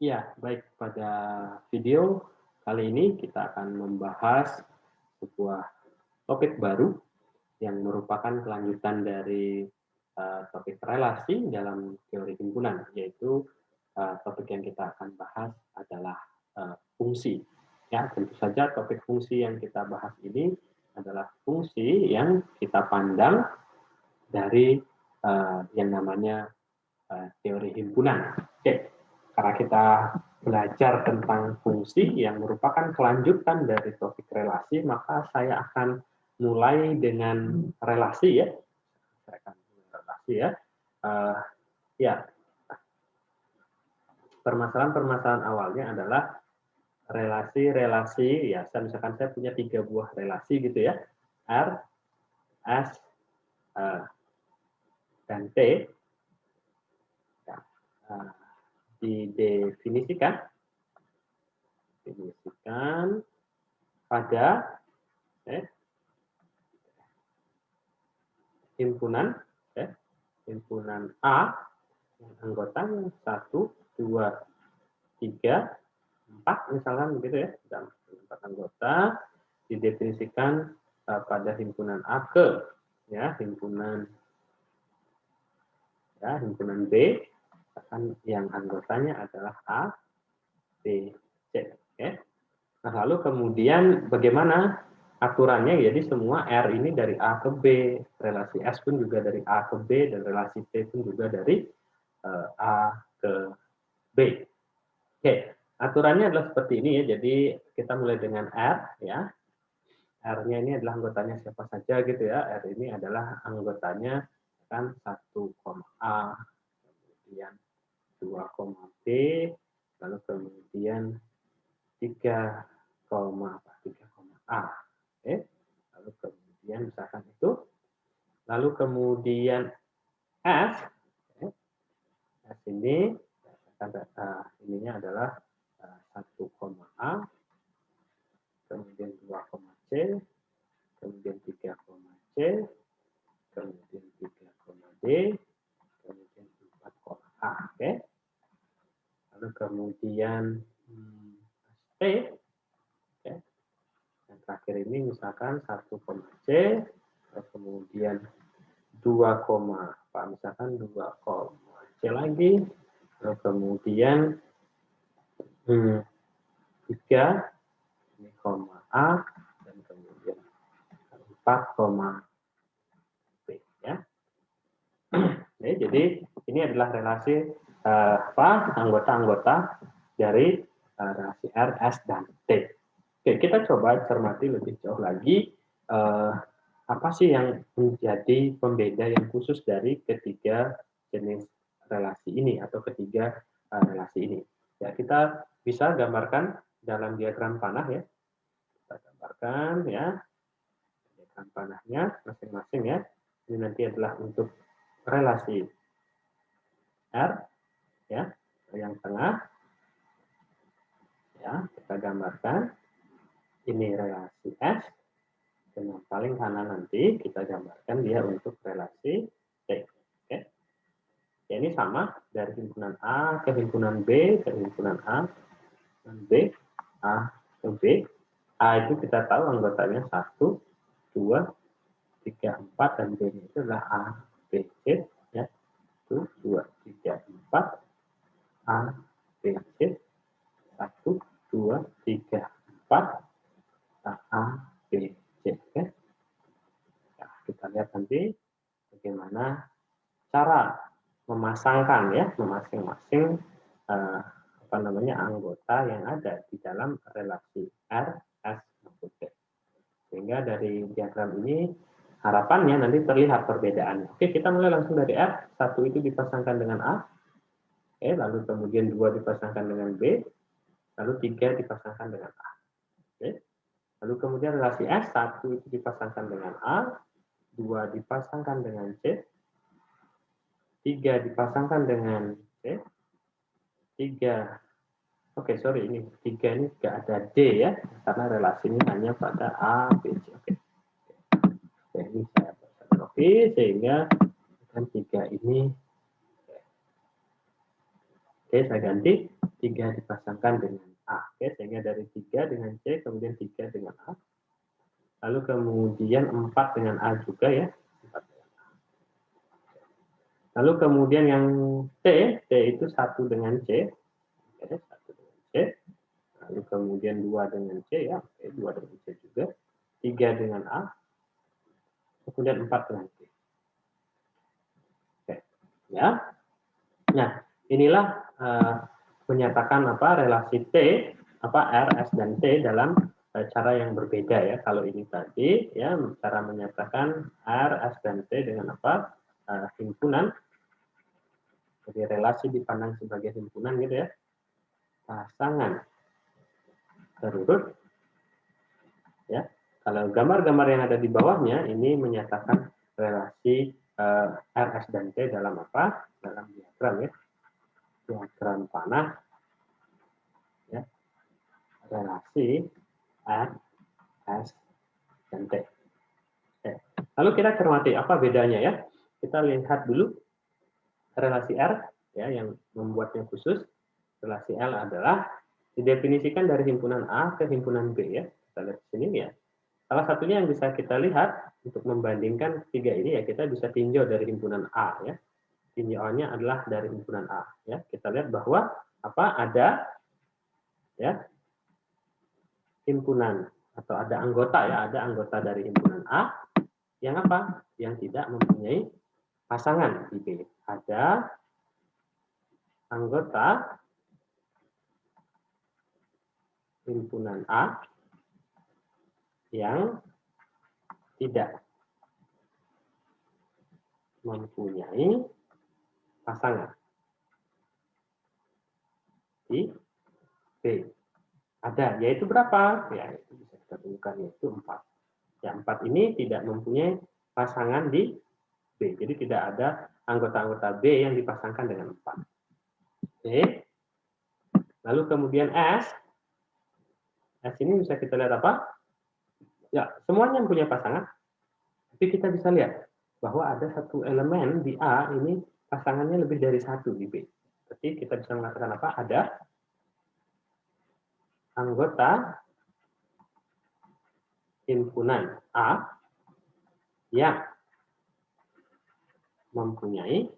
Ya, baik. Pada video kali ini kita akan membahas sebuah topik baru yang merupakan kelanjutan dari topik relasi dalam teori himpunan, yaitu topik yang kita akan bahas adalah fungsi. Ya, tentu saja topik fungsi yang kita bahas ini adalah fungsi yang kita pandang dari yang namanya teori himpunan. Oke, karena kita belajar tentang fungsi yang merupakan kelanjutan dari topik relasi, maka saya akan mulai dengan relasi ya. Saya akan mulai relasi ya. Ya, permasalahan-permasalahan awalnya adalah relasi-relasi ya. Misalkan saya punya 3 buah relasi gitu ya. R, S, dan T. Ya, didefinisikan pada himpunan himpunan A yang anggotanya 1, 2, 3, 4 misalkan begitu ya, dan 4 anggota didefinisikan pada himpunan A ke himpunan B yang anggotanya adalah A, B, C. Okay. Nah, lalu kemudian bagaimana aturannya? Jadi semua R ini dari A ke B, relasi S pun juga dari A ke B, dan relasi T pun juga dari A ke B. Oke, aturannya adalah seperti ini ya. Jadi kita mulai dengan R ya. R-nya ini adalah anggotanya siapa saja gitu ya. R ini adalah anggotanya kan 1, A, kemudian 2, B, lalu kemudian 3, A. Oke. Lalu kemudian misalkan itu. Lalu kemudian S. S ini ininya adalah 1, A, kemudian 2, C, kemudian 3, C, kemudian 3, D, kemudian 4, A. Oke. Lalu kemudian T. Oke. Yang terakhir ini misalkan 1, C, kemudian 2, misalkan 2, C lagi, lalu kemudian 3, ini A, dan kemudian 4, B ya. Nah, jadi ini adalah relasi anggota-anggota dari relasi R, S, dan T. Oke, kita coba cermati lebih jauh lagi apa sih yang menjadi pembeda yang khusus dari ketiga jenis relasi ini atau ketiga relasi ini. Ya, kita bisa gambarkan dalam diagram panah ya. Kita gambarkan ya diagram panahnya masing-masing ya. Ini nanti adalah untuk relasi R ya, yang tengah ya, kita gambarkan ini relasi S, dan yang paling kanan nanti kita gambarkan dia untuk relasi T. Oke. Ya, ini sama dari himpunan A ke himpunan B ke himpunan A dan B, A ke B. A itu kita tahu anggotanya 1, 2, 3, 4, dan B itu adalah A, B, C ya. 1, 2, 3, 4, A, B, C, 1, 2, 3, 4, A, B, C. Okay. Nah, kita lihat nanti bagaimana cara memasangkan ya masing-masing anggota yang ada di dalam relasi R, S, maupun T. Sehingga dari diagram ini harapannya nanti terlihat perbedaannya. Oke, kita mulai langsung dari R. 1 itu dipasangkan dengan A. Oke, lalu kemudian 2 dipasangkan dengan B. Lalu 3 dipasangkan dengan A. Oke. Lalu kemudian relasi S, 1 itu dipasangkan dengan A, 2 dipasangkan dengan C, 3 dipasangkan dengan C, 3, ini 3 ini tidak ada D ya, karena relasinya hanya pada A, B, C. Oke. Ini saya Oke, sehingga kan 3 ini. Oke, saya ganti 3 dipasangkan dengan A. Oke, sehingga dari 3 dengan C, kemudian 3 dengan A. Lalu kemudian 4 dengan A juga ya. 4 dengan A. Lalu kemudian yang T itu 1 dengan C. Oke, 1 dengan C. Lalu kemudian 2 dengan C ya. Oke, 2 dengan C juga. 3 dengan A. Kemudian 4 dengan C. Oke, ya. Nah, inilah menyatakan relasi T, R, S, dan T dalam cara yang berbeda ya. Kalau ini tadi ya cara menyatakan R, S, dan T dengan himpunan. Jadi relasi dipandang sebagai himpunan gitu ya. Pasangan terurut ya. Kalau gambar-gambar yang ada di bawahnya ini menyatakan relasi R, S, dan T dalam dalam diagram ya. Diagram panah ya. Relasi R, S, dan T. Oke. Lalu kita cermati apa bedanya ya. Kita lihat dulu relasi R ya yang membuatnya khusus. Relasi L adalah didefinisikan dari himpunan A ke himpunan B ya. Kita lihat di sini ya. Salah satunya yang bisa kita lihat untuk membandingkan tiga ini ya kita bisa tinjau dari himpunan A ya. Tinjauannya adalah dari himpunan A ya. Kita lihat bahwa ada ya himpunan atau ada anggota dari himpunan A yang Yang tidak mempunyai pasangan di B. Ada anggota himpunan A yang tidak mempunyai pasangan di B. Ada, yaitu berapa? Ya, itu bisa kita temukan, yaitu 4. Ya, 4 ini tidak mempunyai pasangan di B. Jadi tidak ada anggota-anggota B yang dipasangkan dengan 4. Oke. Lalu kemudian S. S ini bisa kita lihat Ya, semuanya punya pasangan. Tapi kita bisa lihat bahwa ada satu elemen di A ini pasangannya lebih dari 1 di B. Jadi kita bisa mengatakan Ada anggota himpunan A yang mempunyai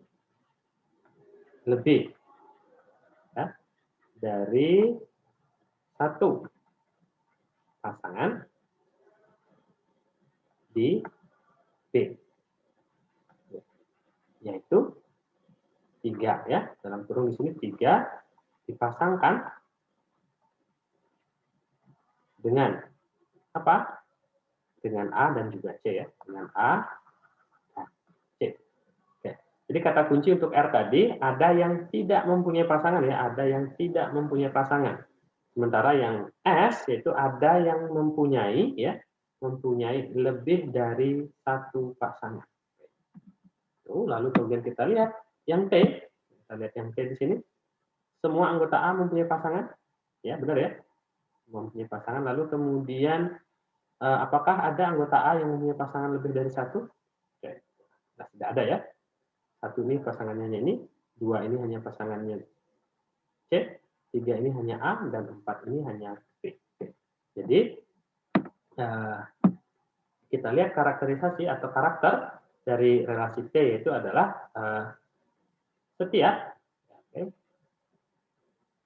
lebih ya, dari 1 pasangan di B, yaitu 3 ya, dalam kurung di sini 3 dipasangkan dengan Dengan A dan juga C ya, dengan A dan C. Oke. Jadi kata kunci untuk R tadi ada yang tidak mempunyai pasangan ya, ada yang tidak mempunyai pasangan. Sementara yang S yaitu ada yang mempunyai lebih dari 1 pasangan. Lalu kemudian kita lihat yang T, kita lihat yang T di sini. Semua anggota A mempunyai pasangan, ya benar ya, mempunyai pasangan. Lalu kemudian apakah ada anggota A yang mempunyai pasangan lebih dari 1? Oke, nah, tidak ada ya. 1 ini pasangannya ini, 2 ini hanya pasangannya C, 3 ini hanya A, dan 4 ini hanya B. Jadi kita lihat karakterisasi atau karakter dari relasi T itu adalah setiap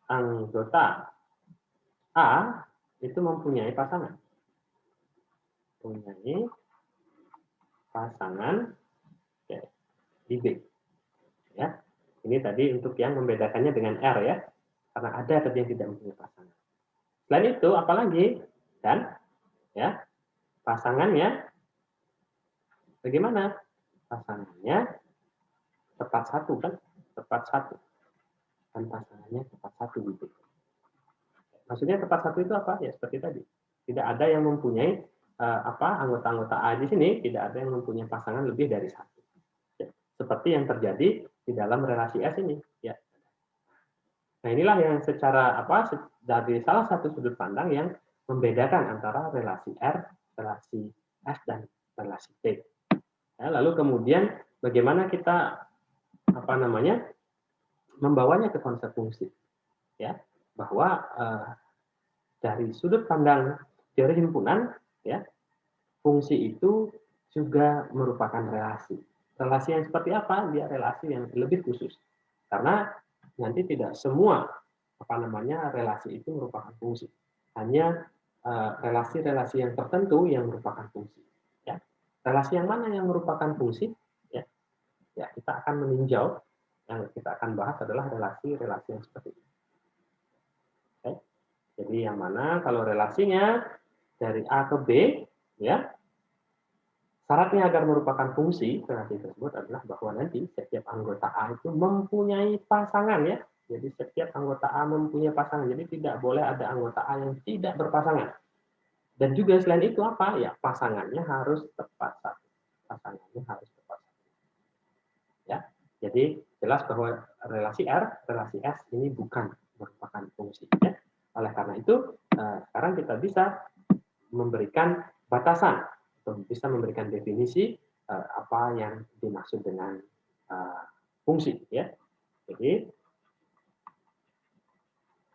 anggota A itu mempunyai pasangan. Di B. Ya. Ini tadi untuk yang membedakannya dengan R ya. Karena ada tadi yang tidak mempunyai pasangan. Selain itu, apalagi? Dan ya, pasangannya bagaimana? Pasangannya tepat 1 kan? Tepat 1. Dan pasangannya tepat 1 gitu. Maksudnya tepat 1 itu apa? Ya seperti tadi. Tidak ada yang mempunyai anggota-anggota A di sini tidak ada yang mempunyai pasangan lebih dari 1. Ya, seperti yang terjadi di dalam relasi S ini, ya. Nah, inilah yang secara dari salah satu sudut pandang yang membedakan antara relasi R, relasi S dan relasi T. Ya, lalu kemudian bagaimana kita membawanya ke konsep fungsi. ya, bahwa dari sudut pandang teori himpunan, ya, fungsi itu juga merupakan relasi. Relasi yang seperti apa? Dia relasi yang lebih khusus. Karena nanti tidak semua relasi itu merupakan fungsi. Hanya relasi-relasi yang tertentu yang merupakan fungsi. Ya. Relasi yang mana yang merupakan fungsi? Ya, kita akan meninjau, yang kita akan bahas adalah relasi-relasi yang seperti ini. Oke. Jadi yang mana kalau relasinya dari A ke B, ya, syaratnya agar merupakan fungsi relasi tersebut adalah bahwa nanti setiap anggota A itu mempunyai pasangan, ya. Jadi setiap anggota A mempunyai pasangan. Jadi tidak boleh ada anggota A yang tidak berpasangan. Dan juga selain itu apa? Ya, pasangannya harus tepat satu. Pasangannya harus tepat satu. Ya. Jadi jelas bahwa relasi R, relasi S ini bukan merupakan fungsi. Ya. Oleh karena itu, sekarang kita bisa memberikan batasan atau bisa memberikan definisi apa yang dimaksud dengan fungsi. Ya. Jadi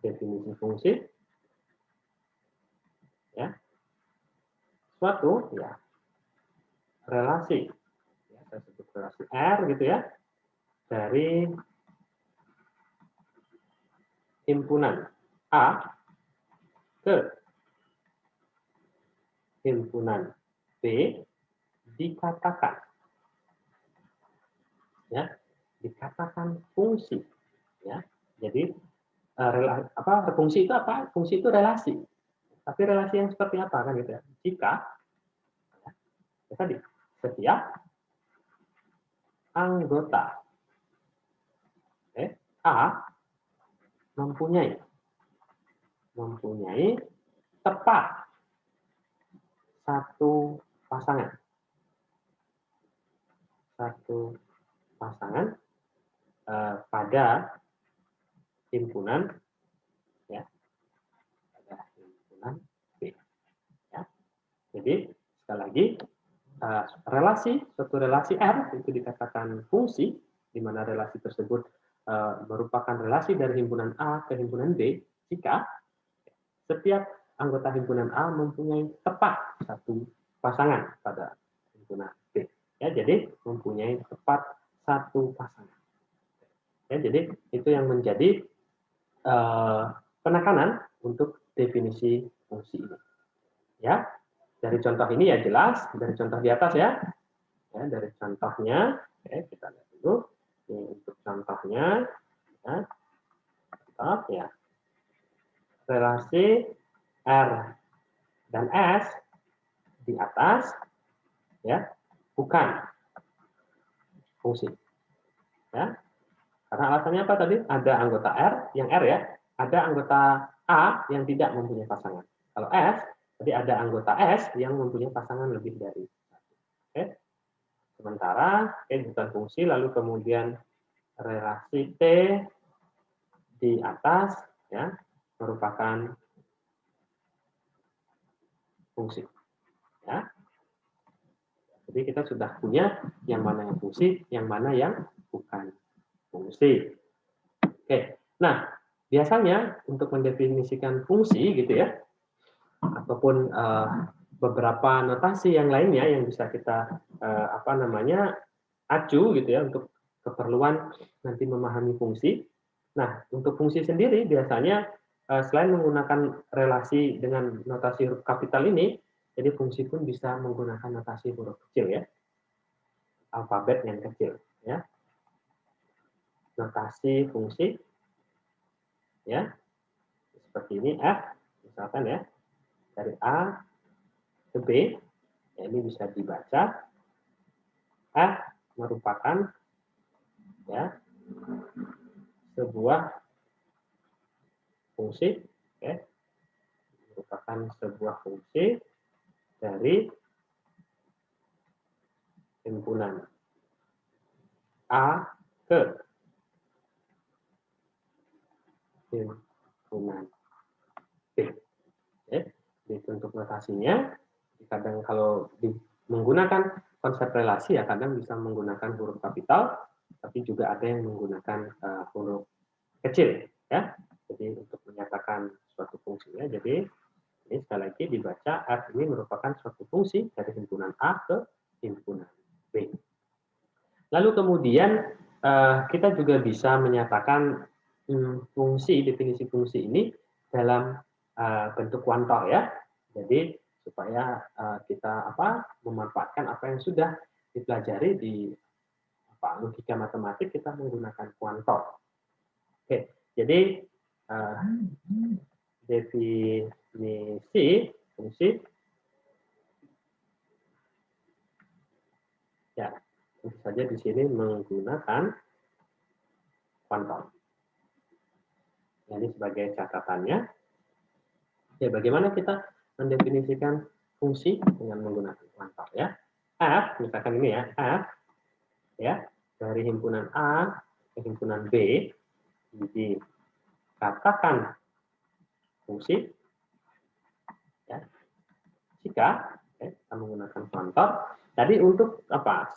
definisi fungsi, ya, suatu, ya, relasi, ya, saya sebut relasi R gitu ya, dari himpunan A ke himpunan B dikatakan, ya, dikatakan fungsi, ya. Jadi fungsi itu apa? Fungsi itu relasi. Tapi relasi yang seperti apa kan gitu ya? Jika ya, tadi setiap anggota A mempunyai tepat satu pasangan pada himpunan, ya, pada himpunan B, ya. Jadi sekali lagi suatu relasi R itu dikatakan fungsi, di mana relasi tersebut merupakan relasi dari himpunan A ke himpunan B jika setiap anggota himpunan A mempunyai tepat satu pasangan pada himpunan B. Ya, jadi mempunyai tepat satu pasangan. Ya, jadi itu yang menjadi penekanan untuk definisi fungsi ini. Ya, dari contoh ini ya jelas, dari contoh di atas ya. Ya, dari contohnya, kita lihat dulu. Ini untuk contohnya, ya, contoh, ya, relasi R dan S di atas, ya, bukan fungsi, ya. Karena alasannya apa tadi? Ada anggota R yang R, ya, ada anggota A yang tidak mempunyai pasangan. Kalau S, tadi ada anggota S yang mempunyai pasangan lebih dari satu. Oke. Sementara bukan fungsi, lalu kemudian relasi T di atas, ya, merupakan fungsi. Ya. Jadi kita sudah punya yang mana yang fungsi, yang mana yang bukan fungsi. Oke. Nah, biasanya untuk mendefinisikan fungsi gitu ya, ataupun beberapa notasi yang lainnya yang bisa kita acu gitu ya untuk keperluan nanti memahami fungsi. Nah, untuk fungsi sendiri biasanya selain menggunakan relasi dengan notasi huruf kapital ini, jadi fungsi pun bisa menggunakan notasi huruf kecil ya, alfabet yang kecil ya. Notasi fungsi ya seperti ini, F misalkan ya, dari A ke B, ya, ini bisa dibaca F merupakan ya sebuah fungsi, ya, merupakan sebuah fungsi dari himpunan A ke himpunan B. Ya, jadi untuk notasinya, kadang kalau menggunakan konsep relasi ya kadang bisa menggunakan huruf kapital, tapi juga ada yang menggunakan huruf kecil. Ya, jadi Jadi untuk menyatakan suatu fungsi ya. Jadi ini sekali lagi dibaca F ini merupakan suatu fungsi dari himpunan A ke himpunan B. Lalu kemudian kita juga bisa menyatakan definisi fungsi ini dalam bentuk kuantor ya. Jadi supaya kita memanfaatkan apa yang sudah dipelajari di logika matematik, kita menggunakan kuantor. Oke, jadi definisi fungsi ya tentu saja di sini menggunakan kuantor. Ini sebagai catatannya. Ya, bagaimana kita mendefinisikan fungsi dengan menggunakan kuantor ya? F, misalkan ini ya, F ya dari himpunan A ke himpunan B dikatakan fungsi ya, jika kita menggunakan kuantor. Jadi untuk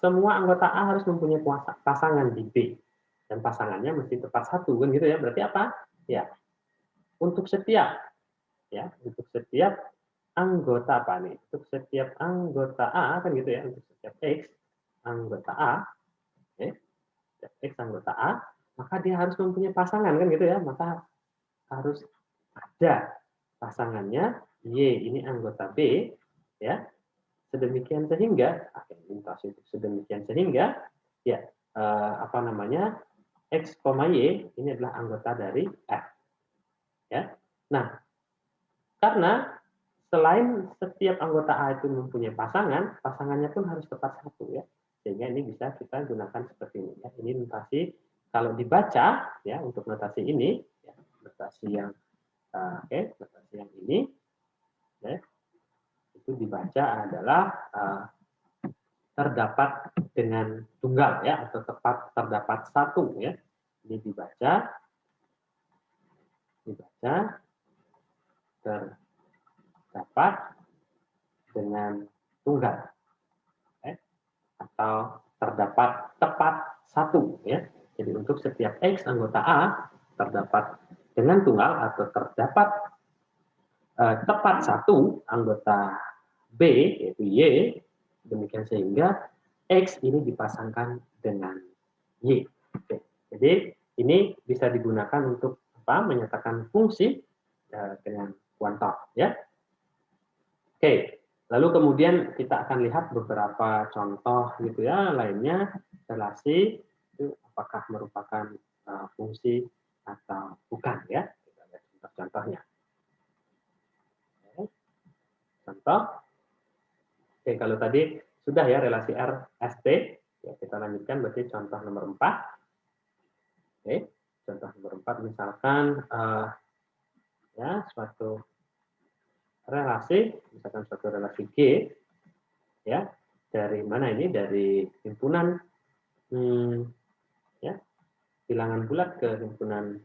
semua anggota A harus mempunyai pasangan di B dan pasangannya mesti tepat satu kan gitu ya. Berarti apa? Ya. Untuk setiap anggota Untuk setiap anggota A kan gitu ya, untuk setiap X anggota A, X anggota A, maka dia harus mempunyai pasangan kan gitu ya, maka harus ada pasangannya Y ini anggota B ya. Sedemikian sehingga ya X, Y ini adalah anggota dari F. Ya. Nah, karena selain setiap anggota A itu mempunyai pasangan, pasangannya pun harus tepat satu ya. Sehingga ini bisa kita gunakan seperti ini ya. Ini notasi kalau dibaca ya untuk notasi ini ya, notasi yang notasi yang ini ya, itu dibaca adalah terdapat dengan tunggal ya atau tepat terdapat satu ya. Ini dibaca terdapat dengan tunggal atau terdapat tepat satu ya. Jadi untuk setiap X anggota A terdapat dengan tunggal atau terdapat tepat satu anggota B yaitu Y, demikian sehingga X ini dipasangkan dengan Y. Oke. Jadi ini bisa digunakan untuk menyatakan fungsi dengan kuantor ya. Oke, lalu kemudian kita akan lihat beberapa contoh gitu ya lainnya, relasi itu apakah merupakan fungsi atau bukan ya. Kita lihat contoh-contohnya. Contoh. Oke, kalau tadi sudah ya relasi R ST, ya kita lanjutkan berarti contoh nomor 4. Oke, contoh nomor 4 misalkan ya suatu relasi, misalkan suatu relasi G ya, dari mana ini? Dari himpunan ya, bilangan bulat ke himpunan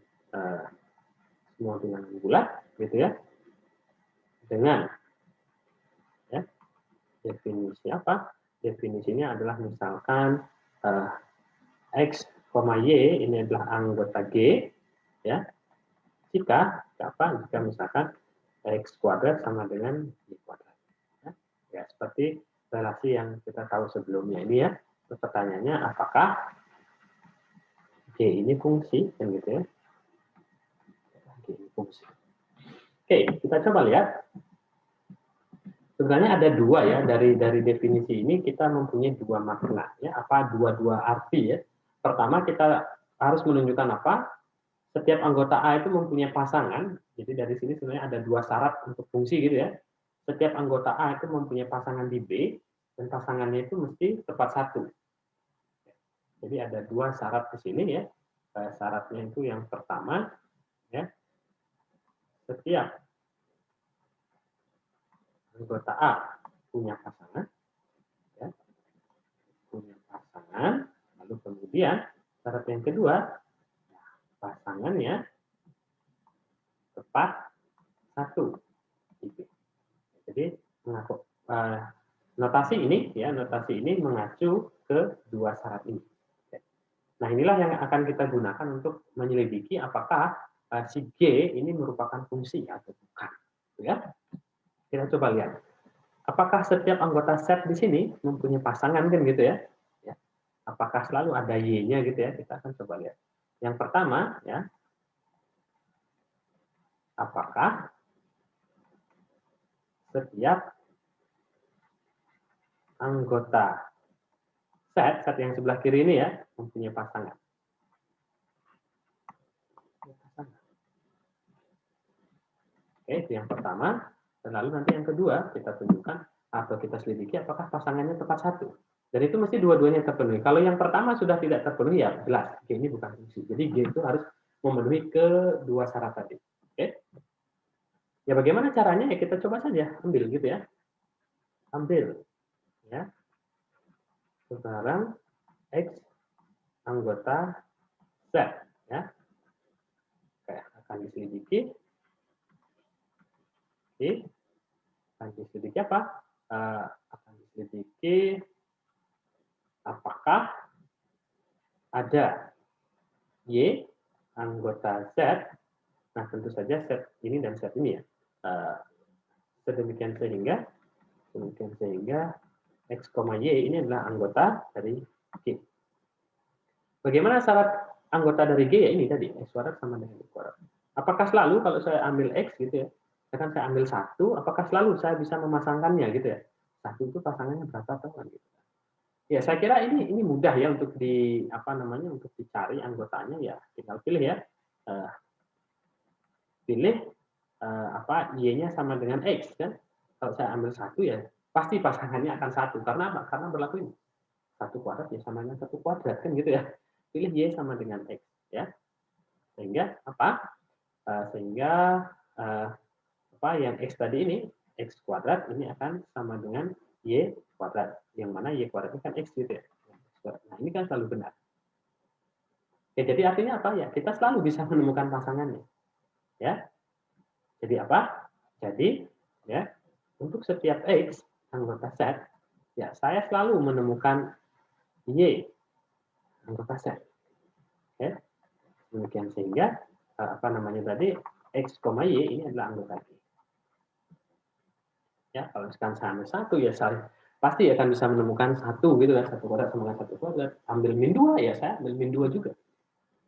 semua bilangan bulat gitu ya. Dengan ya, definisi apa? Definisinya adalah misalkan X, Y ini adalah anggota G ya. Jika misalkan X kuadrat sama dengan Y kuadrat. Ya, seperti relasi yang kita tahu sebelumnya ini ya. Pertanyaannya apakah G ini fungsi kan gitu ya. G ini fungsi. Oke, kita coba lihat. Sebenarnya ada dua ya dari definisi ini kita mempunyai dua makna ya, dua arti ya. Pertama kita harus menunjukkan setiap anggota A itu mempunyai pasangan. Jadi dari sini sebenarnya ada dua syarat untuk fungsi gitu ya. Setiap anggota A itu mempunyai pasangan di B dan pasangannya itu mesti tepat satu. Jadi ada dua syarat di sini ya. Syaratnya itu yang pertama ya. Setiap anggota A punya pasangan ya. Punya pasangan, lalu kemudian syarat yang kedua pasangannya tepat satu. Jadi notasi ini mengacu ke dua syarat ini. Nah inilah yang akan kita gunakan untuk menyelidiki apakah si G ini merupakan fungsi atau bukan. Ya. Kita coba lihat. Apakah setiap anggota set di sini mempunyai pasangan kan gitu ya? Ya. Apakah selalu ada Y-nya gitu ya? Kita akan coba lihat. Yang pertama ya, apakah setiap anggota set yang sebelah kiri ini ya mempunyai pasangan. Oke, itu yang pertama. Dan lalu nanti yang kedua kita tunjukkan atau kita selidiki apakah pasangannya tepat satu. Dan itu mesti dua-duanya terpenuhi. Kalau yang pertama sudah tidak terpenuhi ya jelas G ini bukan fungsi. Jadi G itu harus memenuhi kedua syarat tadi. Oke. Ya bagaimana caranya? Ya kita coba saja ambil gitu ya. Ambil ya. Sekarang X anggota set ya. Oke, akan diselidiki. Oke. Akan diselidiki apa? Akan diselidiki apakah ada Y anggota Z. Nah, tentu saja set ini dan set ini ya. Sedemikian sehingga X, Y ini adalah anggota dari G. Bagaimana syarat anggota dari G ya ini tadi, X kuadrat sama dengan Y kuadrat. Apakah selalu kalau saya ambil X gitu ya, misalkan saya ambil 1, apakah selalu saya bisa memasangkannya gitu ya? 1 itu pasangannya berapa teman gitu. Ya, saya kira ini mudah ya untuk untuk dicari anggotanya ya, tinggal pilih ya. Pilih Y-nya sama dengan X kan. Kalau saya ambil 1 ya, pasti pasangannya akan 1. Karena apa? Karena berlaku ini. 1 kuadrat ya sama dengan 1 kuadrat kan gitu ya. Pilih Y sama dengan X ya. Sehingga apa? Sehingga yang X tadi ini, X kuadrat ini akan sama dengan Y kuadrat. Yang mana Y kuadrat ini kan X gitu ya. Nah, ini kan selalu benar. Oke, jadi artinya apa ya? Kita selalu bisa menemukan pasangannya. Ya. Jadi apa? Jadi ya, untuk setiap X anggota set, ya saya selalu menemukan Y anggota set. Ya. Demikian sehingga tadi X, Y ini adalah anggota G. Ya, kalau misalkan saya ambil 1 ya saya pasti akan bisa menemukan 1 gitu kan, 1 kuadrat sama dengan 1 kuadrat. Ambil min 2 ya saya ambil min 2 juga.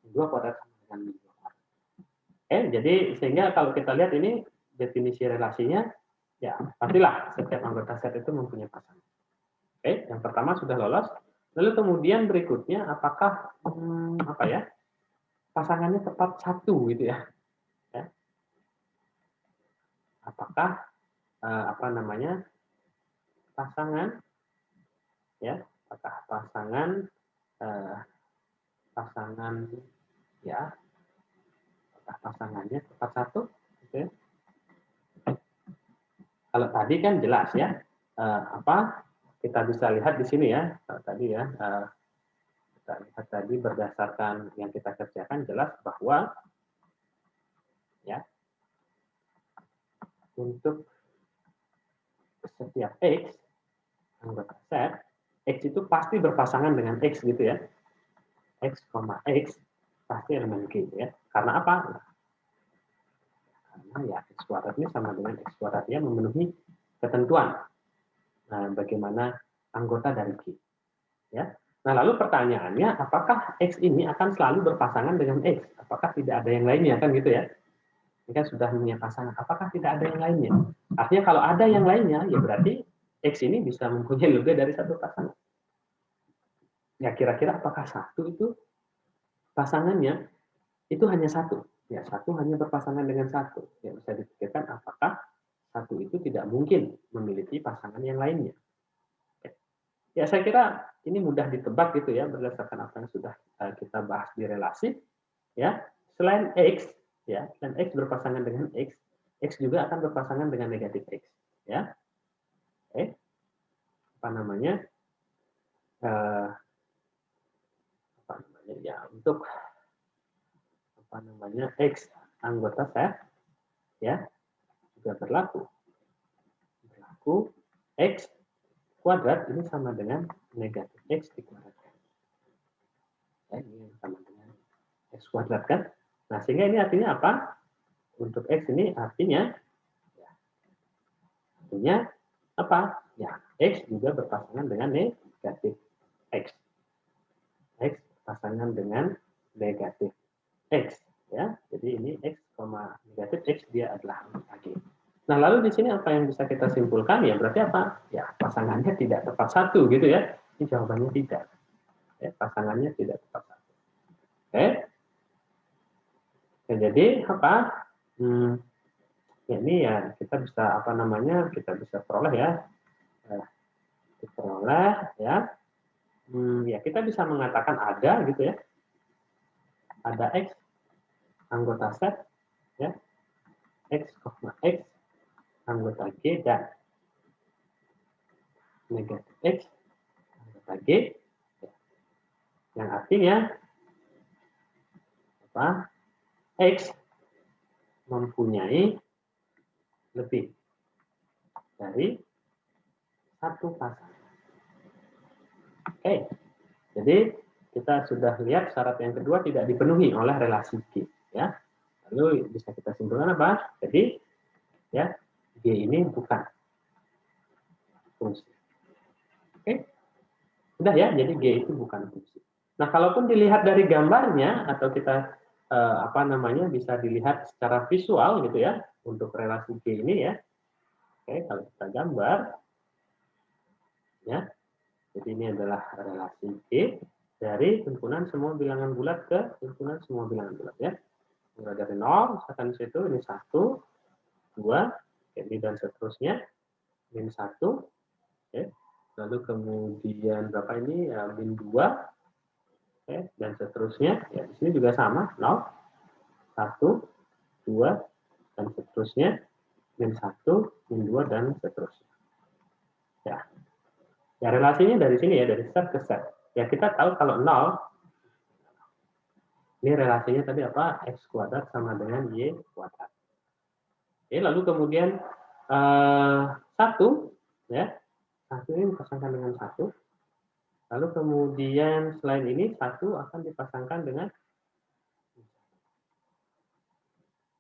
Min 2 kuadrat sama dengan min 2 kuadrat. Jadi sehingga kalau kita lihat ini definisi relasinya ya pastilah setiap anggota set itu mempunyai pasangan. Yang pertama sudah lolos. Lalu kemudian berikutnya apakah pasangannya tepat 1 gitu ya. Apakah pasangan ya, apakah pasangan ya, apakah pasangannya tepat 1 gitu ya. Kalau tadi kan jelas ya, kita bisa lihat di sini ya, tadi ya, kita lihat tadi berdasarkan yang kita kerjakan jelas bahwa ya untuk setiap X anggota set, X itu pasti berpasangan dengan X gitu ya. X, X pasti elemen G ya. Karena apa? Karena ya X kuadrat ini sama dengan X kuadrat ya, memenuhi ketentuan bagaimana anggota dari G. Ya. Nah, lalu pertanyaannya, apakah X ini akan selalu berpasangan dengan X? Apakah tidak ada yang lainnya kan gitu ya? Ini kan sudah punya pasangan. Apakah tidak ada yang lainnya? Artinya kalau ada yang lainnya, ya berarti X ini bisa mempunyai lebih dari satu pasangan. Ya kira-kira apakah 1 itu pasangannya itu hanya 1? Ya 1 hanya berpasangan dengan 1. Ya bisa dipikirkan apakah 1 itu tidak mungkin memiliki pasangan yang lainnya. Ya saya kira ini mudah ditebak gitu ya berdasarkan apa yang sudah kita bahas di relasi. Ya selain X, ya selain X berpasangan dengan X, X juga akan berpasangan dengan negatif X. Ya, ya untuk X anggota set ya juga berlaku X kuadrat ini sama dengan negatif X dikuadratkan. Ini sama dengan X kuadrat kan. Nah, sehingga ini artinya apa? Untuk X ini artinya apa? Ya, X juga berpasangan dengan negatif X. X pasangan dengan negatif X. Ya, jadi ini X, negatif X dia adalah anggota G. Nah, lalu di sini apa yang bisa kita simpulkan? Ya, berarti apa? Ya, pasangannya tidak tepat satu, gitu ya. Ini jawabannya tidak. Ya, pasangannya tidak tepat satu. Oke. Ya, jadi apa? Ya, ini ya kita bisa apa namanya? Kita bisa peroleh ya. Diperoleh ya. Ya kita bisa mengatakan ada gitu ya. Ada X anggota set ya. X, X anggota G dan negatif X anggota G, yang artinya apa? X mempunyai lebih dari satu pasangan. Oke, jadi kita sudah lihat syarat yang kedua tidak dipenuhi oleh relasi G, ya. Lalu bisa kita simpulkan apa? Jadi ya G ini bukan fungsi. Oke, sudah ya. Jadi G itu bukan fungsi. Nah, kalaupun dilihat dari gambarnya atau kita apa namanya bisa dilihat secara visual gitu ya untuk relasi G ini ya. Oke, kalau kita gambar ya. Jadi ini adalah relasi G dari himpunan semua bilangan bulat ke himpunan semua bilangan bulat ya. Mulai dari 0, misalkan di situ ini 1, 2, jadi dan seterusnya min 1, oke. Lalu kemudian berapa ini ya, min 2, oke, dan seterusnya ya di sini juga sama 0, 1, 2, dan seterusnya min 1, min 2, dan seterusnya. Ya. Ya relasinya dari sini ya, dari set ke set. Ya kita tahu kalau 0 ini relasinya tadi apa? X kuadrat sama dengan Y kuadrat. Oke, lalu kemudian 1 ya. 1 ini dipasangkan dengan 1. Lalu kemudian selain ini 1 akan dipasangkan dengan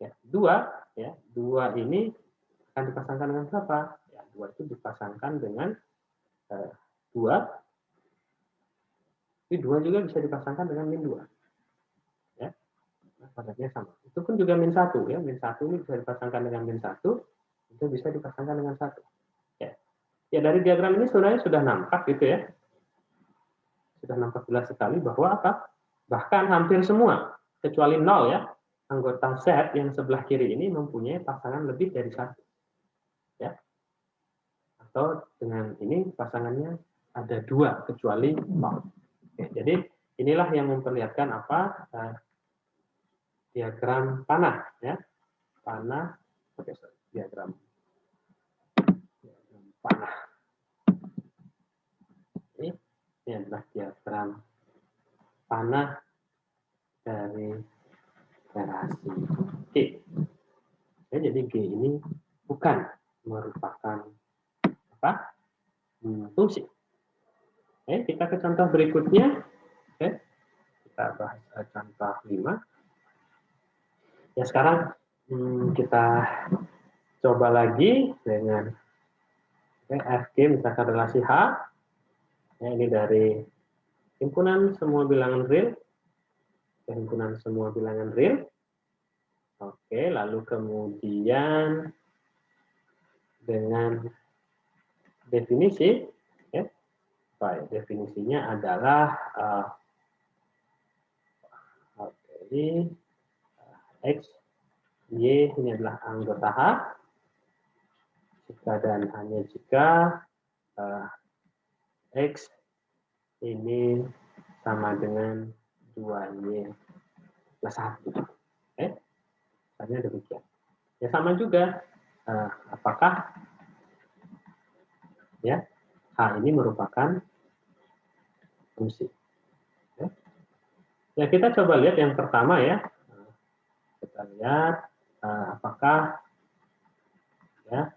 ya, 2 ya. 2 ini akan dipasangkan dengan berapa? Ya, 2 itu dipasangkan dengan 2. Ini 2 juga bisa dipasangkan dengan min 2. Ya. Kuadratnya sama. Itu pun juga min 1 ya. Min 1 ini bisa dipasangkan dengan min 1, itu bisa dipasangkan dengan 1. Ya. Ya dari diagram ini sebenarnya sudah nampak gitu ya. Sudah nampak jelas sekali bahwa apa? Bahkan hampir semua kecuali 0 ya. Anggota Z yang sebelah kiri ini mempunyai pasangan lebih dari 1. Ya. Atau dengan ini pasangannya ada 2 kecuali 0. Oke, jadi inilah yang memperlihatkan apa? Diagram panah ya. Panah, oke, diagram panah. Ini adalah diagram panah dari relasi G. Ya, jadi G ini bukan merupakan apa? Fungsi. Oke, kita ke contoh berikutnya. Oke, kita bahas contoh 5. Ya sekarang kita coba lagi dengan FG misalkan relasi H. Ya, ini dari himpunan semua bilangan real ke himpunan semua bilangan real. Oke, lalu kemudian dengan definisi, ya, baik, definisinya adalah X, Y ini adalah anggota H, jika dan hanya jika X ini sama dengan 2Y plus 1. Misalnya demikian. Ya sama juga, apakah ya H ini merupakan fungsi. Ya kita coba lihat yang pertama ya. Kita lihat apakah ya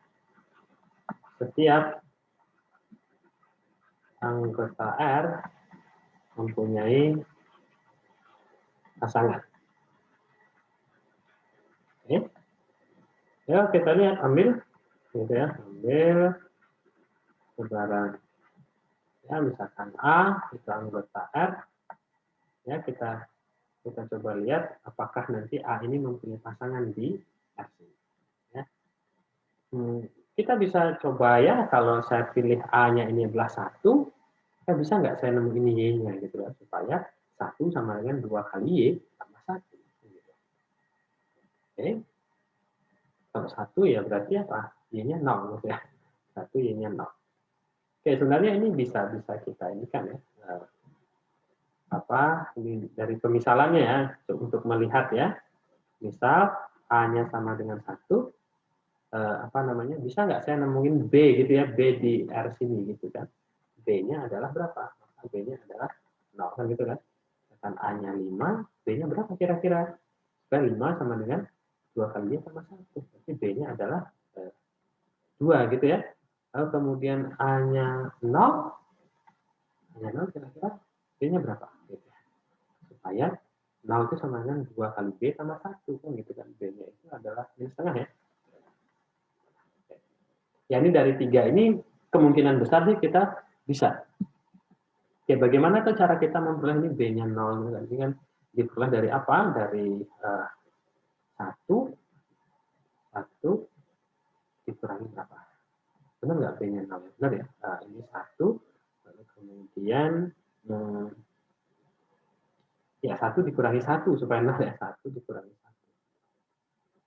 setiap anggota R mempunyai pasangan. Ya, kita lihat, ambil, gitu ya, ambil sebaran. Ya, misalkan A itu anggota R, ya kita coba lihat apakah nanti A ini mempunyai pasangan di R sini. Ya. Kita bisa coba ya, kalau saya pilih A-nya ini adalah 1, bisa nggak saya nemuin Y-nya gitu ya, supaya 1 sama dengan 2 kali Y tambah 1. Gitu. Oke. Kalau 1 ya berarti apa? Y-nya 0 gitu ya. 1 Y-nya 0. Oke, sebenarnya ini bisa kita ini kan ya. Ini dari pemisalannya ya, untuk melihat ya. Misal A-nya sama dengan 1, bisa nggak saya nemuin B gitu ya, B di R sini gitu kan. B-nya adalah berapa? B-nya adalah 0 kan gitu kan. Dan A-nya 5, B-nya berapa kira-kira? Kan 5 sama dengan 2 kali Y tambah 1. Berarti B-nya adalah 2 gitu ya. Lalu kemudian A-nya 0, kira-kira B-nya berapa? Gitu. Supaya 0 itu sama dengan 2 kali B tambah 1 kan gitu kan. B-nya itu adalah min setengah ya. Ya ini dari 3 ini kemungkinan besar sih kita bisa. Ya bagaimana tuh cara kita memperoleh ini B-nya 0 kan? Ini kan diperoleh dari apa? Dari 1 dikurangi berapa? Benar nggak B-nya 0? Benar ya? Ini 1, lalu kemudian ya 1 dikurangi 1 supaya 0 ya, 1 dikurangi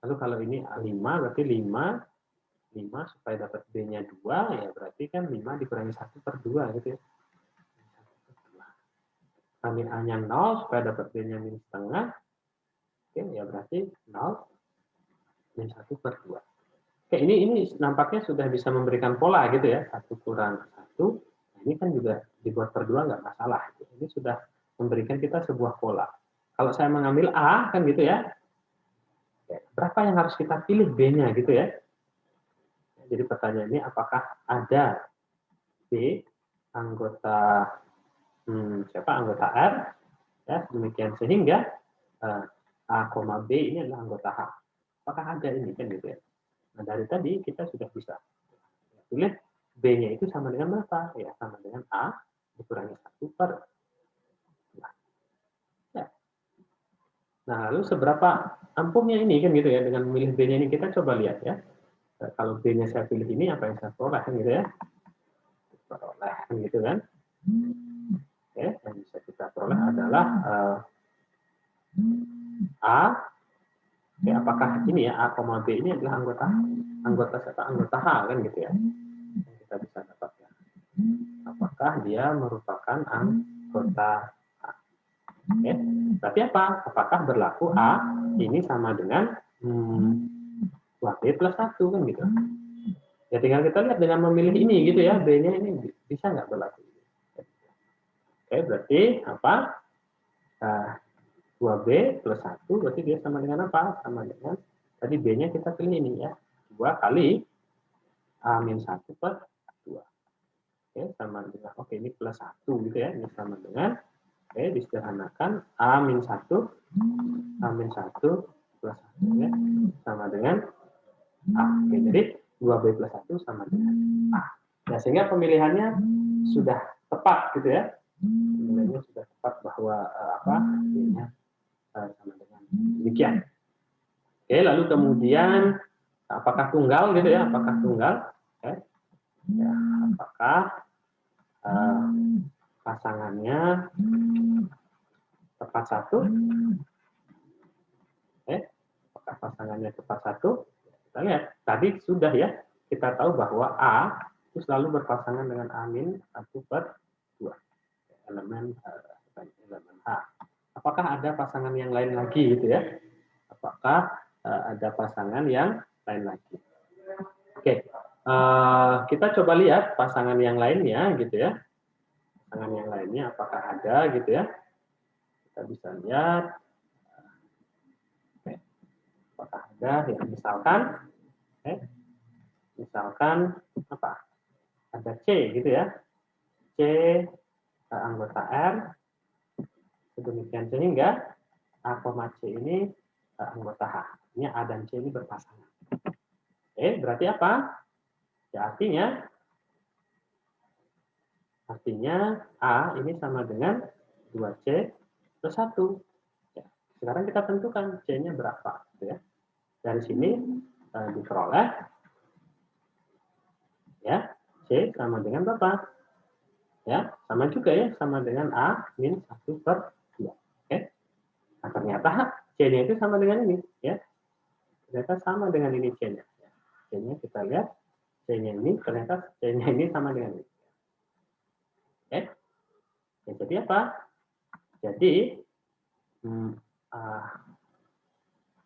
1. Lalu kalau ini 5 berarti 5 supaya dapat B-nya 2 ya berarti kan 5 dikurangi 1 per 2 gitu ya. Kami A-nya 0 supaya dapat B-nya min setengah. Oke, ya berarti 0 min 1 per 2. Oke, ini nampaknya sudah bisa memberikan pola gitu ya. 1 kurang 1. Nah, ini kan juga dibuat per 2 nggak masalah. Ini sudah memberikan kita sebuah pola. Kalau saya mengambil A kan gitu ya. Berapa yang harus kita pilih B-nya gitu ya. Jadi pertanyaannya apakah ada B anggota anggota R ya demikian sehingga A, B ini adalah anggota H. Apakah ada ini kan gitu ya. Nah dari tadi kita sudah bisa pilih B-nya itu sama dengan berapa? Ya sama dengan A dikurangi 1 per 2. Ya. Nah lalu seberapa ampuhnya ini kan gitu ya dengan memilih B-nya ini kita coba lihat ya. Kalau B-nya saya pilih ini apa yang saya peroleh kan gitu ya. Peroleh gitu kan. Oke, yang bisa kita peroleh adalah A. Oke, apakah ini ya A, B ini adalah anggota H kan gitu ya. Yang kita bisa dapatkan. Apakah dia merupakan anggota H? Oke, berarti apa? Apakah berlaku A ini sama dengan 2B plus 1 kan gitu. Ya tinggal kita lihat dengan memilih ini gitu ya, B-nya ini bisa nggak berlaku. Oke, berarti apa? 2B plus 1 berarti dia sama dengan apa? Sama dengan tadi B-nya kita pilih ini ya. 2 kali A-1 per 2. Oke, sama dengan ini plus 1 gitu ya. Ini sama dengan disederhanakan A-1 plus 1 ya. Sama dengan A. Oke, jadi 2B plus 1 sama dengan A. Nah, sehingga pemilihannya sudah tepat gitu ya. Pemilihannya sudah tepat bahwa B-nya sama dengan demikian. Oke, lalu kemudian apakah tunggal gitu ya? Apakah tunggal? Oke. Ya, apakah pasangannya tepat 1? Oke. Apakah pasangannya tepat 1? Kita lihat. Tadi sudah ya. Kita tahu bahwa A itu selalu berpasangan dengan A-1 per 2. Elemen H. Apakah ada pasangan yang lain lagi gitu ya? Apakah ada pasangan yang lain lagi? Oke, kita coba lihat pasangan yang lainnya gitu ya. Pasangan yang lainnya apakah ada gitu ya? Kita bisa lihat. Oke. Apakah ada? Ya, misalkan apa? Ada C gitu ya. C anggota R. Demikian sehingga A, C ini anggota H. Ini A dan C ini berpasangan. Oke, berarti apa? Ya, artinya A ini sama dengan 2C plus 1. Ya, sekarang kita tentukan C-nya berapa. Gitu ya. Dari sini diperoleh ya, C sama dengan berapa? Ya, sama juga ya, sama dengan A min 1/2. Oke. Nah, ternyata C-nya itu sama dengan ini. Ya, ternyata sama dengan ini C-nya. C-nya kita lihat, C-nya ini, ternyata C-nya ini sama dengan ini. Oke. Ya, jadi apa? Jadi,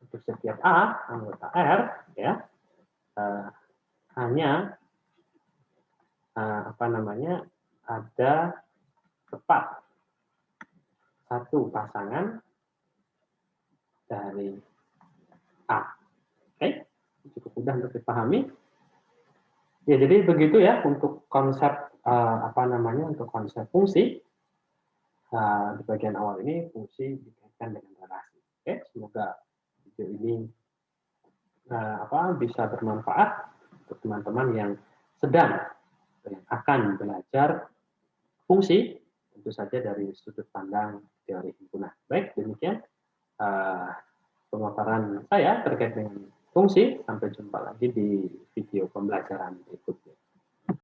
untuk setiap A, anggota R, ya, hanya ada tepat satu pasangan dari A. Oke, cukup mudah untuk dipahami. Ya, jadi begitu ya untuk konsep untuk konsep fungsi. Di bagian awal ini fungsi dikaitkan dengan relasi. Oke, semoga video ini bisa bermanfaat untuk teman-teman yang sedang akan belajar fungsi, tentu saja dari sudut pandang teori himpunan. Baik, demikian pemaparan saya terkait dengan fungsi. Sampai jumpa lagi di video pembelajaran berikutnya.